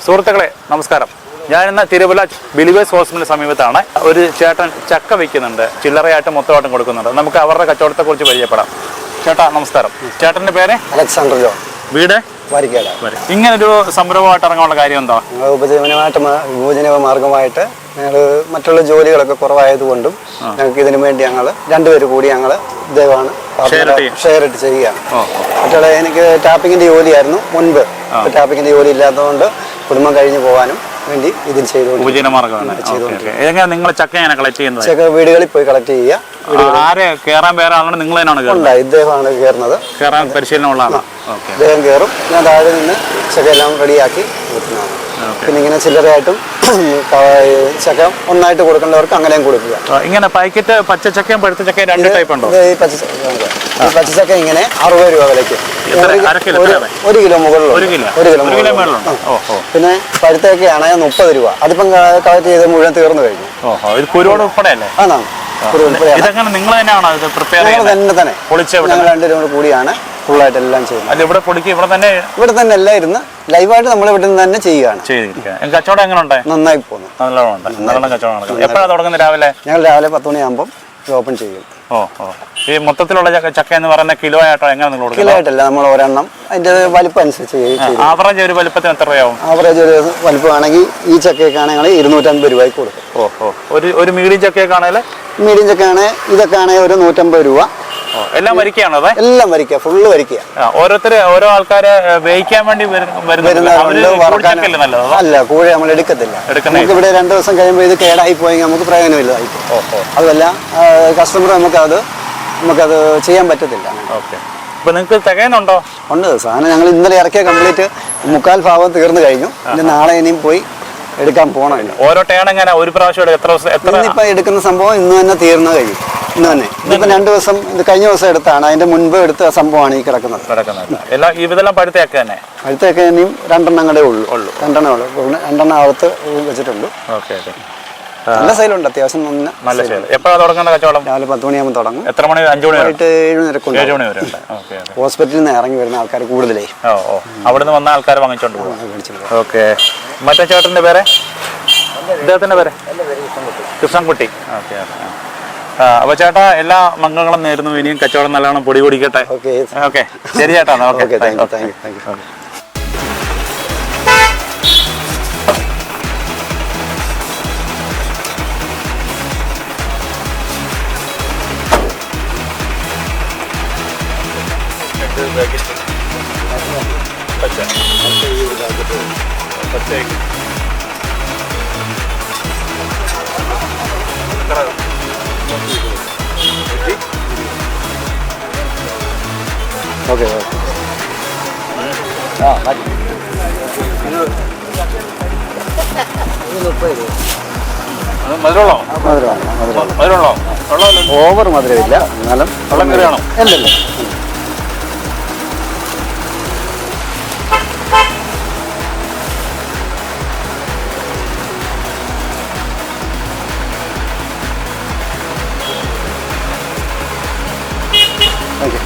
സുഹൃത്തുക്കളെ നമസ്കാരം. ഞാനിന്ന് തിരുവല്ല ബിലിവേഴ്സ് ഹോസ്പിറ്റലിന് സമീപത്താണ്. ഒരു ചേട്ടൻ ചക്ക വയ്ക്കുന്നുണ്ട്, ചില്ലറയായിട്ട് മൊത്തമായിട്ടും കൊടുക്കുന്നുണ്ട്. നമുക്ക് അവരുടെ കച്ചവടത്തെക്കുറിച്ച് പരിചയപ്പെടാം. ചേട്ടാ നമസ്കാരം. ചേട്ടൻ്റെ പേര്? Alexander John. വീട്? വരിക്കാല. ഇങ്ങനൊരു സംരംഭമായിട്ട് ഇറങ്ങാനുള്ള കാര്യം എന്താ? ഉപജീവന മാർഗമായിട്ട് ഞങ്ങൾ മറ്റുള്ള ജോലികളൊക്കെ കുറവായതുകൊണ്ടും ഞങ്ങൾക്ക് ഇതിനു വേണ്ടി ഞങ്ങൾ രണ്ടുപേരും കൂടി ഞങ്ങൾ ഇദ്ദേഹമാണ് ഷെയർ ഇട്ട് ചെയ്യുകയാണ്. മറ്റുള്ള എനിക്ക് ടാപ്പിങ്ങിന്റെ ജോലിയായിരുന്നു മുൻപ്. ടാപ്പിങ്ങിന്റെ ജോലി ഇല്ലാത്തതുകൊണ്ട് കുടുംബം കഴിഞ്ഞു പോകാനും വേണ്ടി ഇതിൽ ചെയ്തുകൊണ്ട് നിങ്ങൾ ചക്ക കളക്ട് ചെയ്യുന്നത്? ചക്ക വീടുകളിൽ പോയി കളക്ട് ചെയ്യുക. ഇദ്ദേഹമാണ് കയറുന്നത്. ഇദ്ദേഹം കയറും, ഞാൻ താഴെ നിന്ന് ചക്ക എല്ലാം റെഡിയാക്കി വെക്കുന്നതാണ്. പിന്നെ ഇങ്ങനെ ചില്ലറയായിട്ടും ചക്ക ഒന്നായിട്ട് കൊടുക്കേണ്ടവർക്ക് അങ്ങനെയും കൊടുക്കുക. ഇങ്ങനെ പാക്കറ്റ് പച്ചച്ചക്കയും പഴുത്തച്ചക്കയും രണ്ട് ടൈപ്പ് ഉണ്ടോ? ഈ പച്ചച്ചക്ക ഇങ്ങനെ 60 രൂപ വിലയ്ക്ക് 1 കിലോ മുകളിൽ 1 കിലോ. പിന്നെ പഴുത്തക്കയാണ് 30 രൂപ. അതിപ്പം കളക്ട് ചെയ്ത് മുഴുവൻ തീർന്നു കഴിഞ്ഞു. ഞങ്ങൾ രണ്ടുപേരും കൂടിയാണ് ഫുള്ളായിട്ട് എല്ലാം ചെയ്യുന്നത്. ഇവിടെ തന്നെ എല്ലാം ഇരുന്ന് ലൈവായിട്ട് നമ്മൾ ഇവിടെ നിന്ന് തന്നെ ചെയ്യുകയാണ്. കച്ചവടം എങ്ങനെയുണ്ട്? നന്നായി പോകുന്നു. ഞങ്ങൾ രാവിലെ 10 മണിയാകുമ്പോൾ ഓപ്പൺ ചെയ്യും. ഈ മൊത്തത്തിലുള്ള ചക്ക എന്ന് പറയുന്ന കിലോ ആയിട്ടോ എങ്ങനെ? കിലോ ആയിട്ടല്ല, നമ്മൾ ഒരെണ്ണം അതിന്റെ വലിപ്പം അനുസരിച്ച്. ആവറേജ് ഒരു വലിപ്പത്തിന് എത്ര രൂപയാവും? ആവറേജ് ഒരു വലിപ്പമാണെങ്കിൽ ഈ ചക്കയൊക്കെ ആണെങ്കിൽ 250 രൂപയ്ക്ക് കൊടുക്കും. ഒരു മീഡിയം ചക്കയൊക്കെ ആണെങ്കിൽ? മീഡിയം ചക്ക ആണെങ്കിൽ ഇതൊക്കെ ആണെങ്കിൽ ഒരു 150 രൂപ. എല്ലാം വരിക്കയാണോ? എല്ലാം വരിക്കുക, ഫുള്ള് വരിക്കുക. ഓരോ ആൾക്കാര് വേവിക്കാൻ വേണ്ടി അല്ല, കൂടെ നമ്മൾ എടുക്കത്തില്ല. നമുക്ക് ഇവിടെ 2 ദിവസം കഴിയുമ്പോൾ ഇത് കേടായി പോയെങ്കിൽ നമുക്ക് പ്രയോജനമില്ലായിരിക്കും. അതുമല്ല കസ്റ്റമർ നമുക്കത് ചെയ്യാൻ പറ്റത്തില്ല. നിങ്ങൾക്ക് തികയുന്നുണ്ടോ? ഉണ്ട്. സാധനം ഞങ്ങൾ ഇന്നലെ ഇറക്കിയ കംപ്ലീറ്റ് 3/4 ഭാഗം തീർന്നു കഴിഞ്ഞു. ഇനി നാളെ ഇനിയും പോയി എടുക്കാൻ പോകണമില്ല. ഓരോ ടേൺ എങ്ങനെ ഒരു പ്രാവശ്യം ഇപ്പൊ എടുക്കുന്ന സംഭവം ഇന്ന് തന്നെ തീർന്നു കഴിയും. ഇന്ന് തന്നെ. ഇതിപ്പോ 2 ദിവസം, ഇത് കഴിഞ്ഞ ദിവസം എടുത്താണ്. അതിന്റെ മുൻപ് എടുത്ത സംഭവമാണ് ഈ കിടക്കുന്നത്. പഴുത്തയൊക്കെ തന്നെ. പഴുത്തയൊക്കെ ഇനിയും 2 എണ്ണങ്ങളേ ഉള്ളൂ. 2 ഉള്ളൂ. 2 അകത്ത് വെച്ചിട്ടുണ്ട്. നല്ല സൈലുണ്ട്, അത്യാവശ്യം നല്ല സൈൽ. എപ്പോഴാണ് തുടങ്ങുന്ന കച്ചവടം? രാവിലെ 10 മണിയാകുമ്പോൾ തുടങ്ങും. എത്ര മണി? 5 മണി വൈകിട്ട് 7 മണി വരെ. ഹോസ്പിറ്റലിൽ നിന്ന് ഇറങ്ങി വരുന്ന ആൾക്കാർ കൂടുതലേ. അവിടുന്ന് വന്ന ആൾക്കാർ വാങ്ങിച്ചോണ്ട് പോകും. ഓക്കെ. മറ്റേ ചേട്ടന്റെ പേര്? ഇദ്ദേഹത്തിന്റെ പേര്? കൃഷ്ണൻകുട്ടി. ഓക്കെ. അപ്പൊ ചേട്ടാ എല്ലാ മംഗളങ്ങളും നേരുന്നു. ഇനിയും കച്ചവടം നല്ലോണം പൊടി പൊടിക്കട്ടെ. ഓക്കെ, ശരി ചേട്ടാ. Okay, thank you. Okay. Over മധുരമില്ല, എന്നാലും വെള്ളം കയറിയാണോ? അല്ലല്ലോ.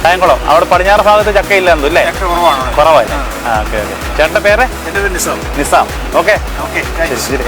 കായംകുളം. അവിടെ പടിഞ്ഞാറ് ഭാഗത്ത് ചക്ക ഇല്ലെന്നു അല്ലേ? കുറവായി. ചേട്ടന്റെ പേര്? നിസാം. ഓക്കെ, ശരി.